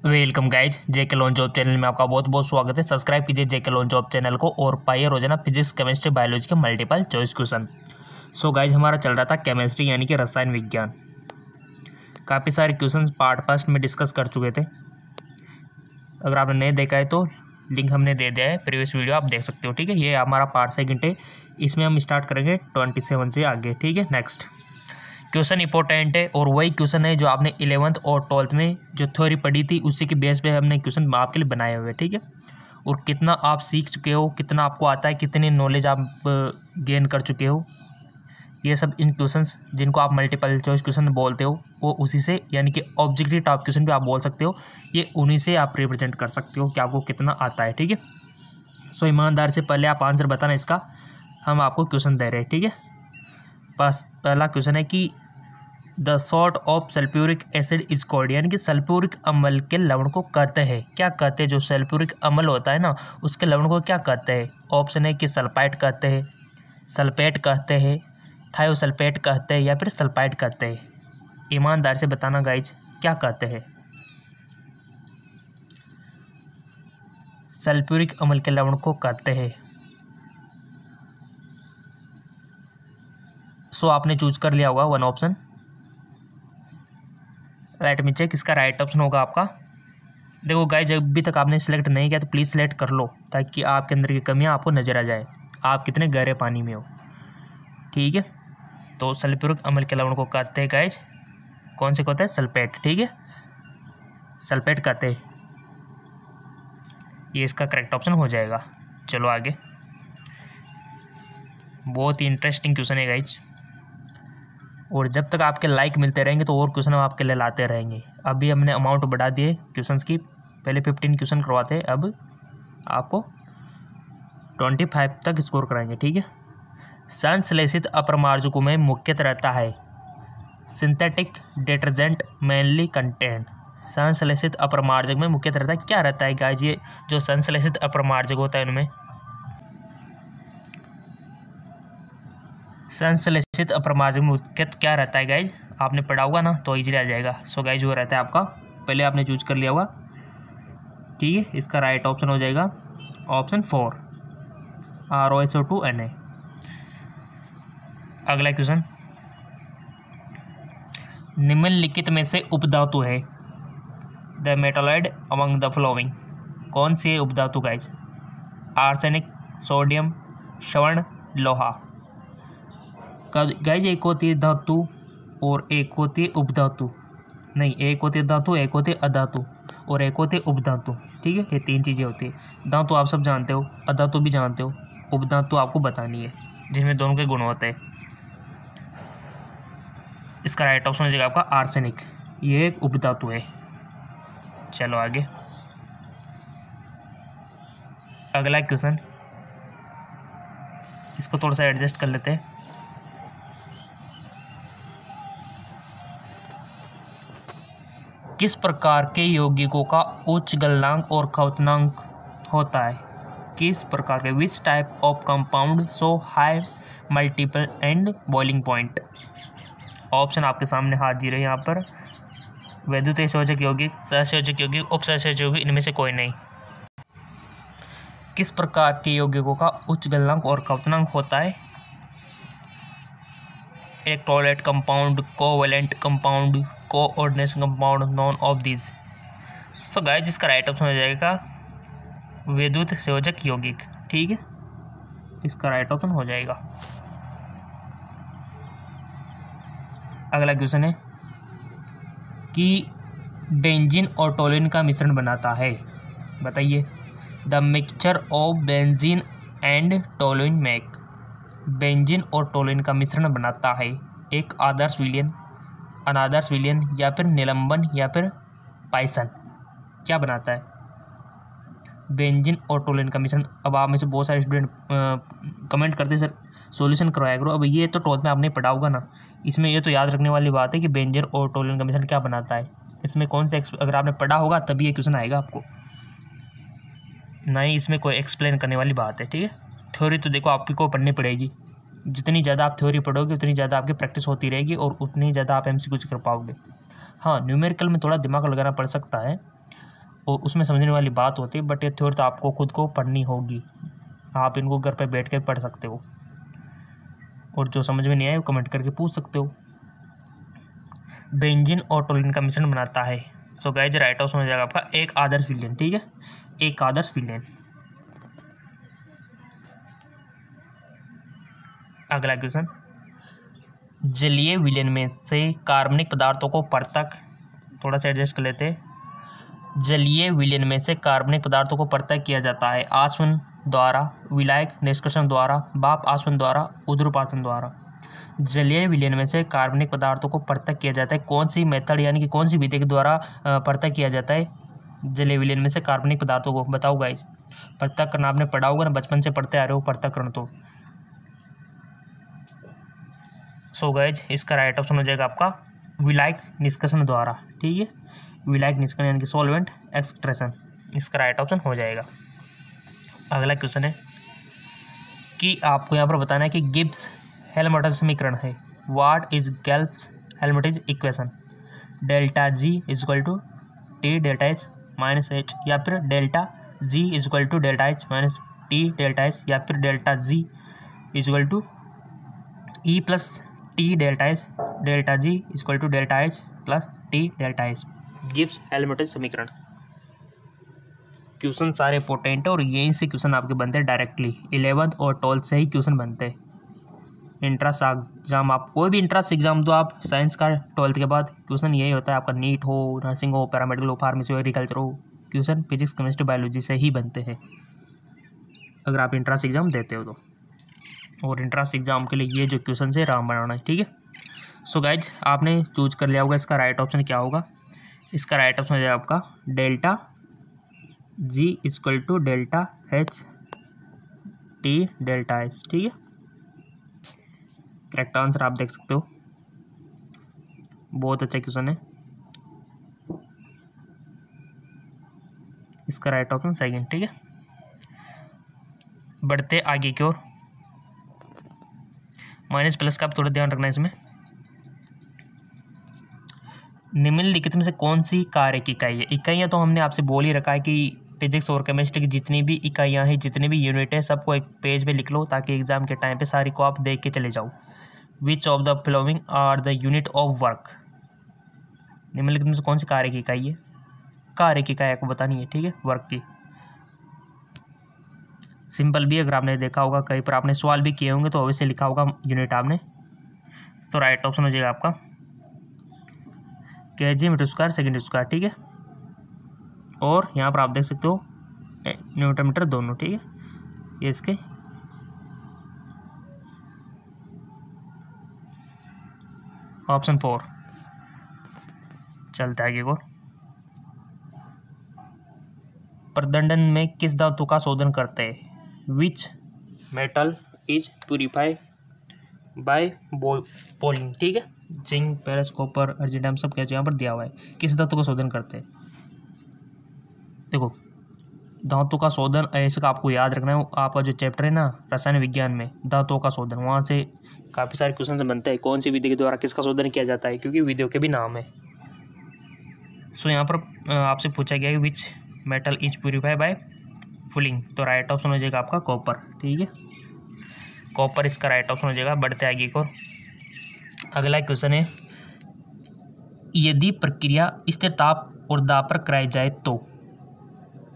Welcome guys, जेके lawn job channel में आपका बहुत बहुत स्वागत है। सब्सक्राइब कीजिए जेके लॉन जॉब चैनल को और पाइए रोजाना फिजिक्स, केमिस्ट्री, बायोलॉजी के multiple choice question. So guys, हमारा चल रहा था केमिस्ट्री यानी कि रसायन विज्ञान। काफ़ी सारे क्वेश्चंस पार्ट फर्स्ट में डिस्कस कर चुके थे। अगर आपने नहीं देखा है तो लिंक हमने दे दिया है, प्रीवियस वीडियो आप देख सकते हो। ठीक है, ये हमारा पार्ट सेकंड है। इसमें हम स्टार्ट करेंगे 27 से आगे। ठीक है, नेक्स्ट क्वेश्चन इंपॉर्टेंट है और वही क्वेश्चन है जो आपने 11th और 12th में जो थ्योरी पढ़ी थी, उसी के बेस पे हमने क्वेश्चन आपके लिए बनाए हुए। ठीक है, और कितना आप सीख चुके हो, कितना आपको आता है, कितनी नॉलेज आप गेन कर चुके हो, ये सब इन क्वेश्चंस जिनको आप मल्टीपल चॉइस क्वेश्चन बोलते हो, वो उसी से यानी कि ऑब्जेक्टिव टाइप क्वेश्चन भी आप बोल सकते हो, ये उन्हीं से आप रिप्रेजेंट कर सकते हो कि आपको कितना आता है। ठीक है, सो ईमानदार से पहले आप आंसर बताना इसका, हम आपको क्वेश्चन दे रहे हैं। ठीक है, बस पहला क्वेश्चन है कि the salt of sulphuric acid is called, यानी कि सल्फ्यूरिक अम्ल के लवण को कहते हैं, क्या कहते हैं? जो सल्फ्यूरिक अम्ल होता है ना, उसके लवण को क्या कहते हैं? ऑप्शन है कि सल्फाइड कहते हैं, सल्फेट कहते हैं, थायोसल्फेट कहते हैं या फिर सल्फाइड कहते हैं। ईमानदार से बताना गाइज, क्या कहते हैं? सल्फ्यूरिक अम्ल के लवण को कहते हैं। सो आपने चूज कर लिया होगा वन ऑप्शन। राइट में चेक, इसका राइट ऑप्शन होगा आपका। देखो गाइस, जब भी तक आपने सिलेक्ट नहीं किया तो प्लीज़ सिलेक्ट कर लो, ताकि आपके अंदर की कमियां आपको नज़र आ जाए, आप कितने गहरे पानी में हो। ठीक है, तो सल्फ्यूरिक अम्ल के लवण को कहते हैं गाइस, कौन से कहते हैं? सल्फेट। ठीक है, सल्फेट कहते हैं, ये इसका करेक्ट ऑप्शन हो जाएगा। चलो आगे, बहुत ही इंटरेस्टिंग क्वेश्चन है गाइज, और जब तक आपके लाइक मिलते रहेंगे तो और क्वेश्चन हम आपके लिए लाते रहेंगे। अभी हमने अमाउंट बढ़ा दिए क्वेश्चंस की, पहले 15 क्वेश्चन करवाते हैं, अब आपको 25 तक स्कोर कराएंगे। ठीक है, संश्लेषित अपरमार्जकों में मुख्यतः रहता है सिंथेटिक डिटर्जेंट मेनली कंटेन। संश्लेषित अपरमार्जक में मुख्यतः रहता है, क्या रहता है गाइज? ये जो संश्लेषित अपरमार्जक होता है उनमें संश्लेषित अपरमार्जक में मुख्यतः क्या रहता है गाइज? आपने पढ़ा होगा ना, तो इजीली आ जाएगा। सो गाइज, वो रहता है आपका, पहले आपने चूज कर लिया होगा। ठीक है, इसका राइट ऑप्शन हो जाएगा ऑप्शन 4, ROSO2Na। अगला क्वेश्चन, निम्नलिखित में से उपधातु है the metalloid among the flowing, कौन सी है उपधातु गाइज? आर्सेनिक, सोडियम, स्वर्ण, लोहा। गाइज, एक होती है धातु और एक होती है उपधातु, नहीं, एक होती है धातु, एक होती है अधातु और एक होती है उपधातु। ठीक है, ये तीन चीज़ें होती है। धातु आप सब जानते हो, अधातु भी जानते हो, उपधातु आपको बतानी है, जिसमें दोनों के गुण होते हैं। इसका राइट ऑप्शन हो जाएगा आपका आर्सेनिक, ये एक उपधातु है। चलो आगे, अगला क्वेश्चन, इसको थोड़ा सा एडजस्ट कर लेते हैं। किस प्रकार के यौगिकों का उच्च गलनांक और खपतनांक होता है? किस प्रकार के, which type of compound so high multiple and boiling point? Option आपके सामने हाजिर है यहाँ पर। वैद्युत संयोजक यौगिक, सहसंयोजक यौगिक, उपसहसंयोजक यौगिक, इनमें से कोई नहीं। किस प्रकार के यौगिकों का उच्च गलनांक और खपतनांक होता है? एक toilet compound, covalent compound, coordination compound, none of these. So guys, इसका राइट ऑप्शन हो जाएगा वैद्युत संयोजक यौगिक। ठीक है, इसका राइट ऑप्शन हो जाएगा। अगला क्वेश्चन है कि बेंजीन और टोलुइन का मिश्रण बनाता है, बताइए। The mixture of benzene and toluene make, benzene और टोलुइन का मिश्रण बनाता है एक आदर्श विलयन, अनादर्श विलयन या फिर निलंबन या फिर पाइसन। क्या बनाता है? बेंजीन और टोलुइन का मिश्रण। अब आप में से बहुत सारे स्टूडेंट कमेंट करते सर सॉल्यूशन करवाया करो। अब ये तो 12th में आपने पढ़ा होगा ना, इसमें ये तो याद रखने वाली बात है कि बेंजीन और टोलुइन का मिश्रण क्या बनाता है। इसमें कौन से, अगर आपने पढ़ा होगा तभी ये क्वेश्चन आएगा आपको, नहीं इसमें कोई एक्सप्लेन करने वाली बात है। ठीक है, थ्योरी तो देखो आपकी को पढ़नी पड़ेगी, जितनी ज़्यादा आप थ्योरी पढ़ोगे उतनी ज़्यादा आपकी प्रैक्टिस होती रहेगी और उतनी ज़्यादा आप MCQ कर पाओगे। हाँ, न्यूमेरिकल में थोड़ा दिमाग लगाना पड़ सकता है, और उसमें समझने वाली बात होती है, बट ये थ्योरी तो आपको खुद को पढ़नी होगी। आप इनको घर पे बैठ कर पढ़ सकते हो, और जो समझ में नहीं आए वो कमेंट करके पूछ सकते हो। बेंजीन और टोल्यूइन का मिश्रण बनाता है। सो गाइज राइट ऑप्शन हो जाएगा आपका एक आदर्श विलयन। ठीक है, एक आदर्श विलयन। अगला क्वेश्चन, जलीय विलयन में से कार्बनिक पदार्थों को पृथक, थोड़ा सा एडजस्ट कर लेते हैं। जलीय विलयन में से कार्बनिक पदार्थों को पृथक किया जाता है आसवन द्वारा, विलायक निष्कर्षण द्वारा, भाप आसवन द्वारा, उध्रुपातन द्वारा। जलीय विलयन में से कार्बनिक पदार्थों को पृथक किया जाता है, कौन सी मेथड यानी कि कौन सी विधि के द्वारा पृथक किया जाता है जलीय विलयन में से कार्बनिक पदार्थों को? बताओ गाइस, पृथक करना आपने पढ़ा होगा ना, बचपन से पढ़ते आ रहे हो पृथक्करण। तो सो गाइज इसका राइट ऑप्शन हो जाएगा आपका विलायक निष्कर्षण द्वारा। ठीक है, विलायक निष्कर्षण यानी कि सॉल्वेंट एक्सट्रैक्शन, इसका राइट ऑप्शन हो जाएगा। अगला क्वेश्चन है कि आपको यहाँ पर बताना है कि गिब्स हेल्महोल्ट्ज़ समीकरण है। What is Gibbs Helmholtz equation? Delta G is equal to T delta H minus H, या फिर delta G is equal to delta H minus T delta H, या फिर delta G is equal to E plus T delta H, delta G is equal to delta H plus T delta H. Gibbs Helmholtz समीकरण। Question सारे important है और यहीं से question आपके बनते हैं डायरेक्टली। 11th और 12th से ही क्वेश्चन बनते हैं। इंट्रांस एग्जाम, आप कोई भी इंट्रांस एग्जाम दो आप साइंस का 12th के बाद, क्वेश्चन यही होता है आपका। नीट हो, नर्सिंग हो, पैरामेडिकल हो, फार्मेसी हो, एग्रीकल्चर हो, क्वेश्चन फिजिक्स केमिस्ट्री बायोलॉजी से ही बनते हैं अगर आप इंट्रांस एग्जाम देते हो तो। और इंट्रांस एग्जाम के लिए ये जो क्वेश्चन है राम बनाना है। ठीक है, सो गाइज आपने चूज कर लिया होगा इसका राइट ऑप्शन क्या होगा। इसका राइट ऑप्शन हो जाएगा आपका delta G equal to delta H T delta H. ठीक है, करेक्ट आंसर आप देख सकते हो, बहुत अच्छा क्वेश्चन है। इसका राइट ऑप्शन सेकंड। ठीक है, बढ़ते आगे की ओर। माइनस प्लस का आप थोड़ा ध्यान रखना है इसमें। निम्नलिखित में से कौन सी कार्य की इकाई है? इकाइयाँ तो हमने आपसे बोल ही रखा है कि फिजिक्स और केमिस्ट्री की जितनी भी इकाइयाँ हैं, जितनी भी यूनिट है, सबको एक पेज पे लिख लो ताकि एग्जाम के टाइम पे सारी को आप देख के चले जाओ। Which of the following are the unit of work? निम्नलिखित में से कौन सी कार्य की इकाई है? कार्य की इकाई आपको बतानी है। ठीक है, वर्क की। सिंपल भी, अगर आपने देखा होगा कहीं पर आपने सवाल भी किए होंगे तो अवश्य लिखा होगा यूनिट आपने। तो राइट ऑप्शन हो जाएगा आपका KG metre square second square. ठीक है, और यहाँ पर आप देख सकते हो न्यूटन मीटर दोनों। ठीक है, ये इसके ऑप्शन 4। चलते आगे को। प्रदंडन में किस धातु का शोधन करते हैं? Which metal is purify by poling? ठीक है, जिंक, पेरस, कॉपर, अर्जिडियम सब क्या यहाँ पर दिया हुआ है। किस धातु का शोधन करते हैं? देखो, धातु का शोधन ऐसे का आपको याद रखना है। आपका जो चैप्टर है ना रसायन विज्ञान में, धातुओं का शोधन, वहाँ से काफ़ी सारे क्वेश्चन बनते हैं। कौन सी विधि के द्वारा किसका शोधन किया जाता है, क्योंकि विधियों के भी नाम है। सो यहाँ पर आपसे पूछा गया है which metal is purify by poling, तो राइट ऑप्शन हो जाएगा आपका कॉपर। ठीक है, कॉपर इसका राइट ऑप्शन हो जाएगा। बढ़ते आगे को। अगला क्वेश्चन है, यदि प्रक्रिया स्थिर ताप और दाब पर कराई जाए तो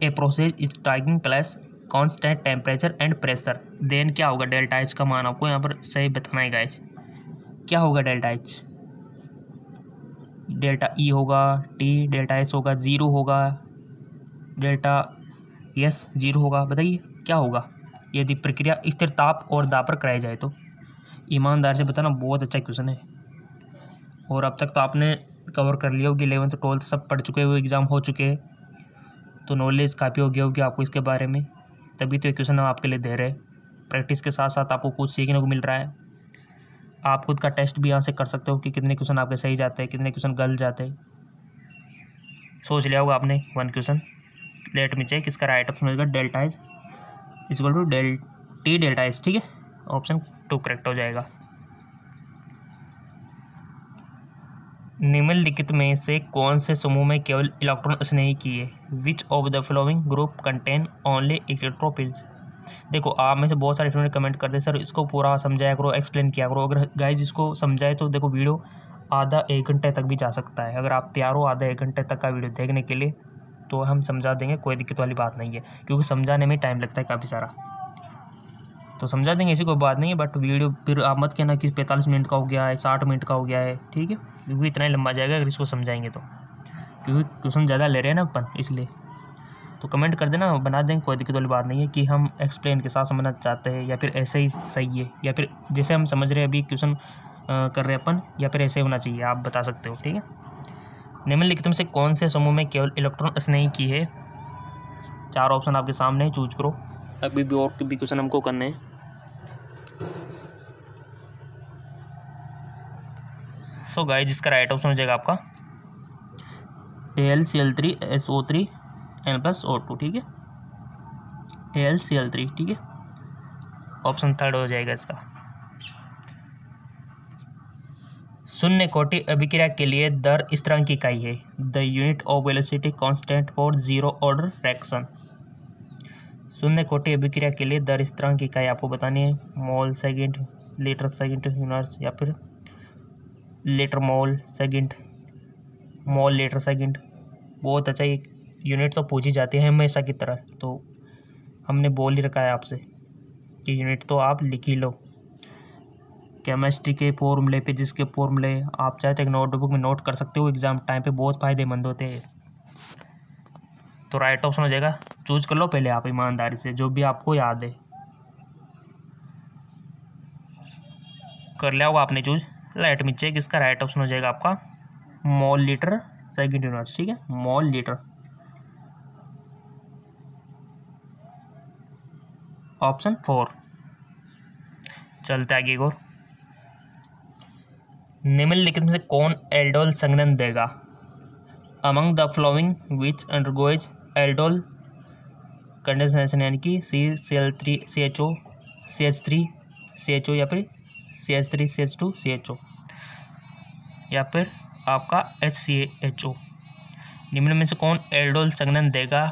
a process is taking place constant temperature and pressure, then क्या होगा? डेल्टा एच का मान आपको यहाँ पर सही बताना है गाइस। क्या होगा डेल्टा एच? डेल्टा ई होगा, टी डेल्टा एस होगा, जीरो होगा, डेल्टा एस जीरो होगा। बताइए क्या होगा यदि प्रक्रिया स्थिर ताप और दाब पर कराई जाए तो? ईमानदार से बताना, बहुत अच्छा क्वेश्चन है। और अब तक तो आपने कवर कर लिया होगी, 11th 12th सब पढ़ चुके हुए, एग्ज़ाम हो चुके हैं, तो नॉलेज काफ़ी हो गया होगी आपको इसके बारे में। तभी तो ये क्वेश्चन हम आपके लिए दे रहे हैं। प्रैक्टिस के साथ साथ आपको कुछ सीखने को मिल रहा है। आप खुद का टेस्ट भी यहाँ से कर सकते हो कि कितने क्वेश्चन आपके सही जाते हैं, कितने क्वेश्चन गलत जाते हैं। सोच लिया होगा आपने one question. Let me check, इसका राइट ऑप्शन होगा delta H equal to T delta H. ठीक है, ऑप्शन 2 करेक्ट हो जाएगा। निम्नलिखित में से कौन से समूह में केवल इलेक्ट्रॉन स्नेही किए? Which of the following group contain only electrophiles? देखो आप में से बहुत सारे स्टूडेंट कमेंट करते हैं सर इसको पूरा समझाया करो, एक्सप्लेन किया करो। अगर गाइज इसको समझाए तो देखो वीडियो आधा 1 घंटे तक भी जा सकता है। अगर आप तैयार हो आधा 1 घंटे तक का वीडियो देखने के लिए तो हम समझा देंगे, कोई दिक्कत वाली बात नहीं है, क्योंकि समझाने में टाइम लगता है काफ़ी सारा, तो समझा देंगे, ऐसी कोई बात नहीं है। बट वीडियो फिर आप मत कहना कि 45 मिनट का हो गया है, 60 मिनट का हो गया है, ठीक है, क्योंकि इतना ही लंबा जाएगा अगर इसको समझाएंगे तो, क्योंकि क्वेश्चन ज़्यादा ले रहे हैं ना अपन, इसलिए। तो कमेंट कर देना, बना देंगे, कोई दिक्कत वाली बात नहीं है कि हम एक्सप्लेन के साथ समझना चाहते हैं या फिर ऐसे ही सही है, या फिर जैसे हम समझ रहे हैं अभी क्वेश्चन कर रहे हैं अपन, या फिर ऐसे होना चाहिए, आप बता सकते हो, ठीक है। निम्नलिखित में से कौन से समूह में केवल इलेक्ट्रॉन स्नेही की है? 4 ऑप्शन आपके सामने है, चूज करो। अभी भी और भी क्वेश्चन हमको करने हैं। सो गाइस जिसका राइट ऑप्शन हो जाएगा आपका AlCl3SO3 N+O2, ठीक है, AlCl3, ठीक है, ऑप्शन 3 हो जाएगा इसका। शून्य कोटि अभिक्रिया के लिए दर स्थिरांक की इकाई है। The unit of velocity constant for zero order reaction. शून्य कोटि अभिक्रिया के लिए दर स्थिरांक की इकाई आपको बतानी है। मोल सेकंड, लीटर सेकंड यूनिट्स, या फिर litre mole second, mole litre second. बहुत अच्छा, एक यूनिट तो पूछी जाती है हमेशा की तरह, तो हमने बोल ही रखा है आपसे कि यूनिट तो आप लिख ही लो। केमिस्ट्री के फॉर्मूले, फिजिक्स के फॉर्मूले आप चाहे तो एक नोटबुक में नोट कर सकते हो, एग्जाम टाइम पे बहुत फ़ायदेमंद होते हैं। तो राइट ऑप्शन हो जाएगा, चूज कर लो पहले आप ईमानदारी से, जो भी आपको याद है। कर लिया होगा आपने चूज, लेट मी चेक। इसका राइट ऑप्शन हो जाएगा आपका मोल लीटर सेकंड यूनिट, ठीक है, मोल लीटर, ऑप्शन 4। चलते आगे और। निम्नलिखित में से कौन एल्डोल संघनन देगा? Among the flowing which undergoes aldol condensation, यानी कि CCl3 CHO CH3 CHO, या फिर CH3 CH2 CHO, या फिर आपका HCHO। निम्न में से कौन एल्डोल संघनन देगा,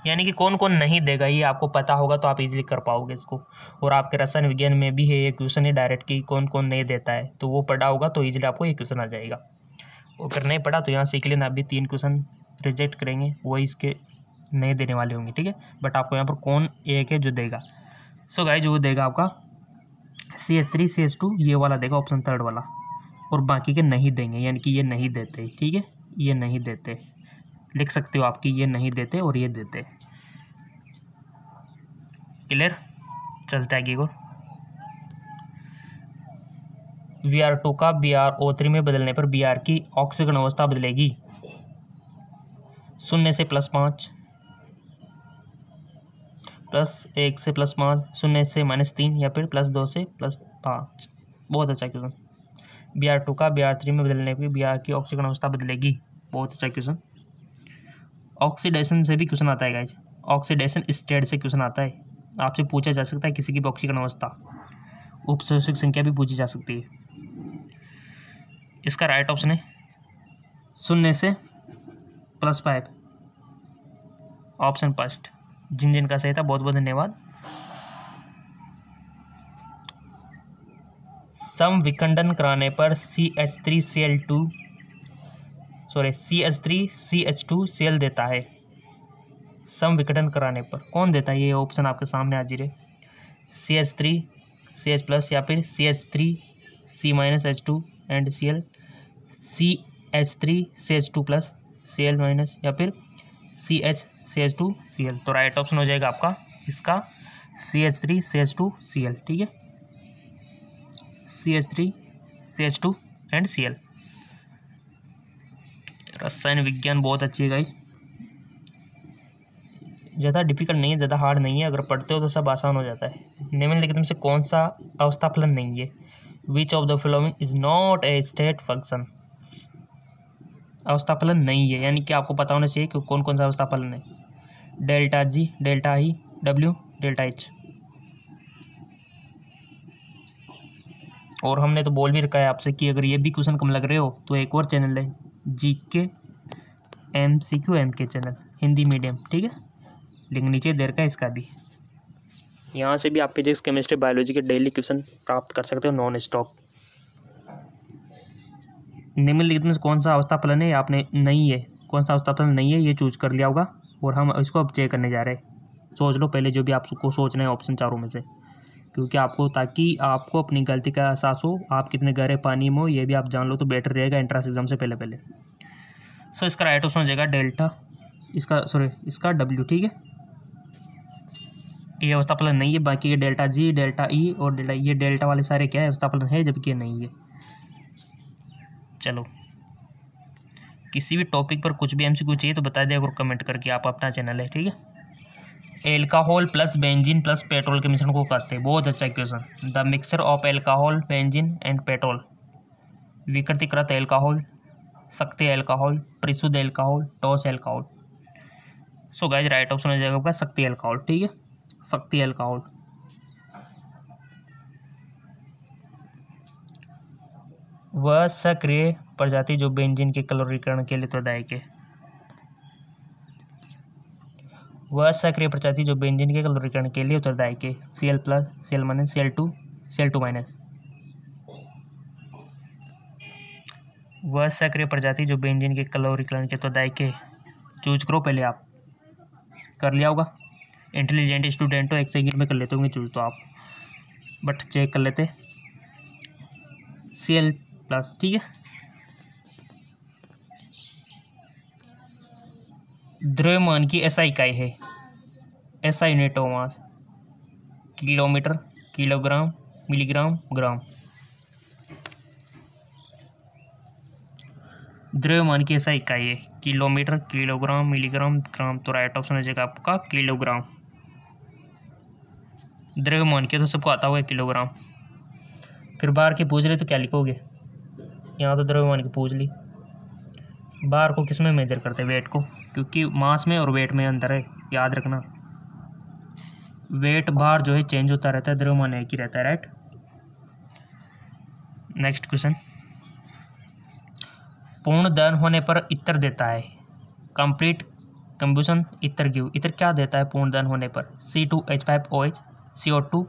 यानी कि कौन कौन नहीं देगा, ये आपको पता होगा तो आप इजीली कर पाओगे इसको। और आपके रसायन विज्ञान में भी है ये क्वेश्चन है डायरेक्ट कि कौन कौन नहीं देता है, तो वो पढ़ा होगा तो इजीली आपको ये क्वेश्चन आ जाएगा। वो अगर नहीं पढ़ा तो यहाँ सीख लेना, अभी 3 क्वेश्चन रिजेक्ट करेंगे, वही इसके नहीं देने वाले होंगे, ठीक है। बट आपको यहाँ पर कौन एक है जो देगा। सो गाइस वो देगा आपका CH3 CH2, ये वाला देगा, ऑप्शन 3 वाला, और बाकी के नहीं देंगे, यानी कि ये नहीं देते, ठीक है, ये नहीं देते। लिख सकते हो आपकी, ये नहीं देते और ये देते। क्लियर, चलता है को। Br2 का BrO3 में बदलने पर Br की ऑक्सीकरण अवस्था बदलेगी 0 से +5, +1 से +5, 0 से -3, या फिर +2 से +5। बहुत अच्छा क्वेश्चन। Br2 का Br3 में बदलने पर Br की ऑक्सीकरण अवस्था बदलेगी, बहुत अच्छा क्वेश्चन। ऑक्सीडेशन से भी क्वेश्चन आता है गाइज, ऑक्सीडेशन स्टेट से क्वेश्चन आता है, आपसे पूछा जा सकता है किसी की ऑक्सीकरण अवस्था, उपसर्जक संख्या भी पूछी जा सकती है। इसका राइट ऑप्शन है 0 से +5, ऑप्शन फर्स्ट। जिन जिन का सही था बहुत बहुत धन्यवाद। सम विखंडन कराने पर CH3CH2 देता है। सम विखंडन कराने पर कौन देता है, ये ऑप्शन आपके सामने हाजिर है। CH3 CH+, या फिर CH3 C-H2 and Cl, CH3 CH2+, Cl-, या फिर CH CH2 Cl। तो राइट ऑप्शन हो जाएगा आपका इसका CH3 CH2 Cl, ठीक है, CH3 CH2 एंड Cl। रसायन विज्ञान बहुत अच्छी है गाइस, ज़्यादा डिफिकल्ट नहीं है, ज़्यादा हार्ड नहीं है, अगर पढ़ते हो तो सब आसान हो जाता है। निम्नलिखित में से कौन सा अवस्था फलन नहीं है? विच of the following is not a state function. अवस्था फलन नहीं है, यानी कि आपको पता होना चाहिए कि कौन कौन सा अवस्था फलन है। ΔG, ΔI, W, ΔH। और हमने तो बोल भी रखा है आपसे कि अगर ये भी क्वेश्चन कम लग रहे हो तो एक और चैनल है GK MCQ MK channel Hindi medium, ठीक है, लिंक नीचे दे रखा है इसका भी। यहाँ से भी आप फिजिक्स केमिस्ट्री बायोलॉजी के डेली क्वेश्चन प्राप्त कर सकते हो नॉन स्टॉप। निम्नलिखित में कौन सा अवस्था फलन है आपने नहीं है, कौन सा अवस्था फलन नहीं है ये चूज कर लिया होगा और हम इसको अब चेक करने जा रहे हैं। सोच लो पहले जो भी आपको सोचना है ऑप्शन चारों में से, क्योंकि आपको ताकि आपको अपनी गलती का एहसास हो, आप कितने गहरे पानी में हो ये भी आप जान लो तो बेटर रहेगा एंट्रेंस एग्जाम से पहले। सो इसका राइट ऑप्शन हो जाएगा डेल्टा, इसका W, ठीक है। ये अवस्था फलन नहीं है, बाकी ये डेल्टा G, डेल्टा E और डेल्टा, ये डेल्टा वाले सारे क्या है अवस्था फलन है, जबकि ये नहीं है। चलो किसी भी टॉपिक पर कुछ भी MCQ चाहिए तो बता दिया और कमेंट करके, आप अपना चैनल है, ठीक है। Alcohol plus benzene plus petrol के मिश्रण को करते हैं, बहुत अच्छा question. The mixture of alcohol benzene and petrol, विकृतिकृत एल्कोहल, सक्रिय एल्कोहल, परिशुद्ध एल्कोहल, ठोस alcohol. So guys right option हो जाएगा आपका सक्रिय एल्कोहल, ठीक है, सक्रिय एल्कोहल। वह सक्रिय प्रजाति जो बेंजीन के क्लोरीकरण के लिए उत्तरदायक है, वह सक्रिय प्रजाति जो बेंजीन के क्लोरीकरण के लिए उत्तरदायक है, Cl+, Cl-, Cl2, Cl2-। वह सक्रिय प्रजाति जो बेंजीन के क्लोरीकरण के उत्तरदायक है, चूज करो पहले। आप कर लिया होगा, इंटेलिजेंट स्टूडेंट हो, 1 सेकंड में कर लेते होंगे चूज तो आप, बट चेक कर लेते। Cl+, ठीक है। द्रव्यमान की SI इकाई है, SI unit of mass, kilometre, kilogram, milligram, gram. द्रव्यमान की SI इकाई है किलोमीटर, किलोग्राम, मिलीग्राम, ग्राम। तो राइट ऑप्शन हो जाएगा आपका किलोग्राम। द्रव्यमान की तो सबको आता होगा किलोग्राम। फिर बार के पूछ रहे तो क्या लिखोगे, यहाँ तो द्रव्यमान की पूछ ली। बार को किस में मेजर करते हैं, वेट को, क्योंकि मास में और वेट में अंतर है, याद रखना। वेट बार जो है चेंज होता रहता है, द्रव्यमान एक ही रहता है, राइट। नेक्स्ट क्वेश्चन, पूर्ण दहन होने पर इत्र देता है, कंप्लीट कंबशन इत्र गिव। इत्र क्या देता है पूर्ण दहन होने पर, C2H5OH, CO2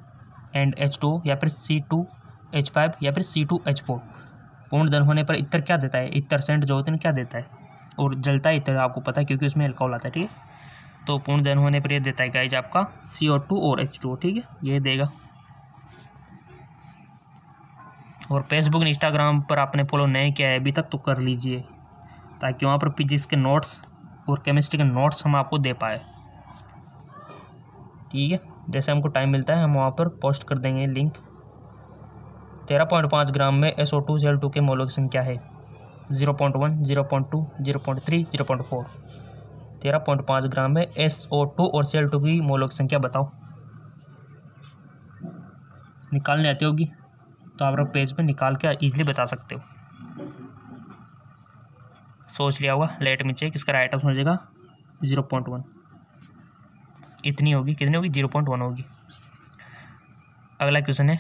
एंड H2O, या फिर C2H5 या फिर C2H4। पूर्ण दहन होने पर इत्र क्या देता है, इत्र सेंट जो होते हैं क्या देता है, और जलता है इत्र, आपको पता है क्योंकि उसमें अल्कोहल आता है, ठीक है। तो पूर्ण दहन होने पर ये देता है गाइज आपका CO2 और H2O, ठीक है, ये देगा। और फेसबुक इंस्टाग्राम पर आपने फॉलो नहीं किया है अभी तक तो कर लीजिए, ताकि वहाँ पर फिजिक्स के नोट्स और केमिस्ट्री के नोट्स हम आपको दे पाए, ठीक है। जैसे हमको टाइम मिलता है हम वहाँ पर पोस्ट कर देंगे लिंक। 13.5 ग्राम में SO2 Cl2 के मोलक संख्या है 0.1, 0.2, 0.3, 0.4। 13.5 ग्राम में SO2 और Cl2 की मोलक संख्या बताओ। निकालने आती होगी तो आप पेज पे निकाल के इजीली बता सकते हो। सोच लिया होगा, लेट मी चेक। इसका राइट ऑप्शन हो जाएगा 0.1। इतनी होगी, कितनी होगी, 0.1 होगी। अगला क्वेश्चन है,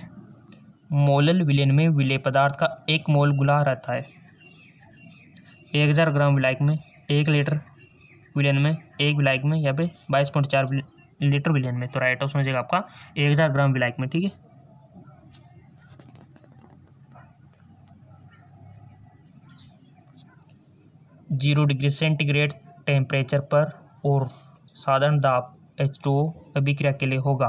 मोलल विलयन में विलेय पदार्थ का 1 मोल गुलाह रहता है 1000 ग्राम विलायक में, 1 लीटर विलयन में, 1 विलायक में, या फिर 22.4 लीटर विलयन में। तो राइट ऑप्शन हो जाएगा आपका 1000 ग्राम विलायक में, ठीक है। जीरो डिग्री सेंटीग्रेड टेम्परेचर पर और साधारण दाब H2O अभिक्रिया के लिए होगा।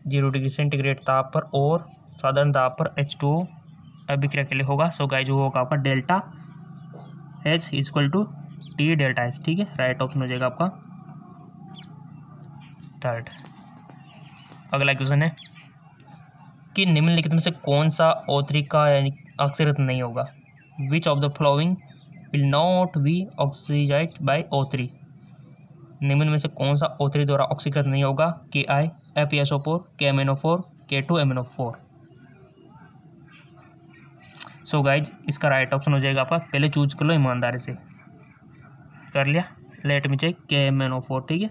0 डिग्री सेंटीग्रेड ताप पर और साधारण दाब पर H2O अभिक्रिया के लिए होगा। सो गाइस जो होगा आपका delta H equal to T delta H, ठीक है। राइट ऑप्शन हो जाएगा आपका 3rd। अगला क्वेश्चन है कि निम्नलिखित में से कौन सा O3 का यानी ऑक्सीकृत नहीं होगा। Which of the following will not be oxidised by O3। निम्न में से कौन सा O3 द्वारा ऑक्सीकृत नहीं होगा, Ki, FeSO4, KMnO4, K2MnO4। So guys इसका राइट ऑप्शन हो जाएगा आपका, पहले चूज कर लो ईमानदारी से। कर लिया, लेट मी चेक, KMnO4, ठीक है।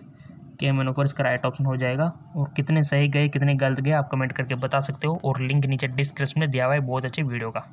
के मेनू पर इसका राइट ऑप्शन हो जाएगा। और कितने सही गए कितने गलत गए आप कमेंट करके बता सकते हो, और लिंक नीचे डिस्क्रिप्शन में दिया हुआ है बहुत अच्छी वीडियो का।